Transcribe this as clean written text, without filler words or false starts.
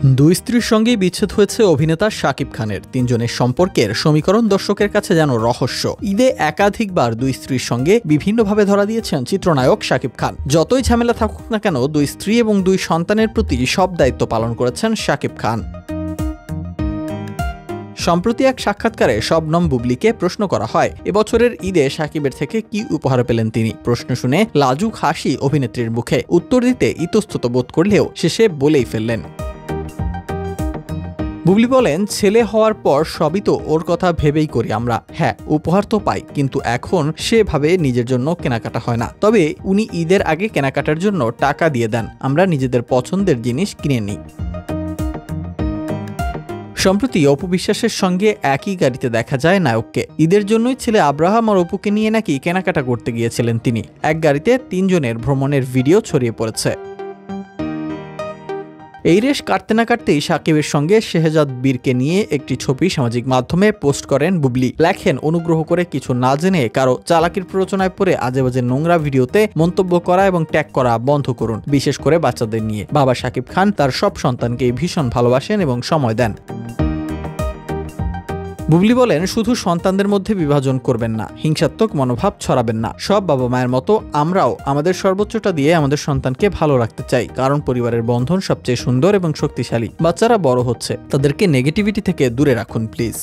দুই স্ত্রীর সঙ্গেই বিচ্ছেদ হয়েছে অভিনেতা শাকিব খানের। তিনজনের সম্পর্কের সমীকরণ দর্শকের কাছে যেন রহস্য। ঈদে একাধিকবার দুই স্ত্রীর সঙ্গে বিভিন্নভাবে ধরা দিয়েছেন চিত্রনায়ক শাকিব খান। যতই ঝামেলা থাকুক না কেন, দুই স্ত্রী এবং দুই সন্তানের প্রতি সব দায়িত্ব পালন করেছেন শাকিব খান। সম্প্রতি এক সাক্ষাৎকারে শবনম বুবলীকে প্রশ্ন করা হয়, এবছরের ঈদে শাকিবের থেকে কি উপহার পেলেন তিনি। প্রশ্ন শুনে লাজুক হাসি অভিনেত্রীর মুখে। উত্তর দিতে ইতস্তত বোধ করলেও শেষে বলেই ফেললেন। বুবলী বলেন, ছেলে হওয়ার পর সবই তো ওর কথা ভেবেই করি আমরা। হ্যাঁ, উপহার তো পাই, কিন্তু এখন সেভাবে নিজের জন্য কেনাকাটা হয় না। তবে উনি ঈদের আগে কেনাকাটার জন্য টাকা দিয়ে দেন, আমরা নিজেদের পছন্দের জিনিস কিনে নিই। সম্প্রতি অপু বিশ্বাসের সঙ্গে একই গাড়িতে দেখা যায় নায়ককে। ঈদের জন্যই ছেলে আব্রাহাম আর অপুকে নিয়ে নাকি কেনাকাটা করতে গিয়েছিলেন তিনি। এক গাড়িতে তিনজনের ভ্রমণের ভিডিও ছড়িয়ে পড়েছে। এই রেশ কাটতে না কাটতেই শাকিবের সঙ্গে শেহজাদ বীরকে নিয়ে একটি ছবি সামাজিক মাধ্যমে পোস্ট করেন বুবলী। লেখেন, অনুগ্রহ করে কিছু না জেনে কারো চালাকির প্ররোচনায় পড়ে আজেবাজে নোংরা ভিডিওতে মন্তব্য করা এবং ট্যাগ করা বন্ধ করুন, বিশেষ করে বাচ্চাদের নিয়ে। বাবা শাকিব খান তার সব সন্তানকে ভীষণ ভালোবাসেন এবং সময় দেন। বুবলী বলেন, শুধু সন্তানদের মধ্যে বিভাজন করবেন না, হিংসাত্মক মনোভাব ছড়াবেন না। সব বাবা মায়ের মতো আমরাও আমাদের সর্বোচ্চটা দিয়ে আমাদের সন্তানকে ভালো রাখতে চাই, কারণ পরিবারের বন্ধন সবচেয়ে সুন্দর এবং শক্তিশালী। বাচ্চারা বড় হচ্ছে, তাদেরকে নেগেটিভিটি থেকে দূরে রাখুন প্লিজ।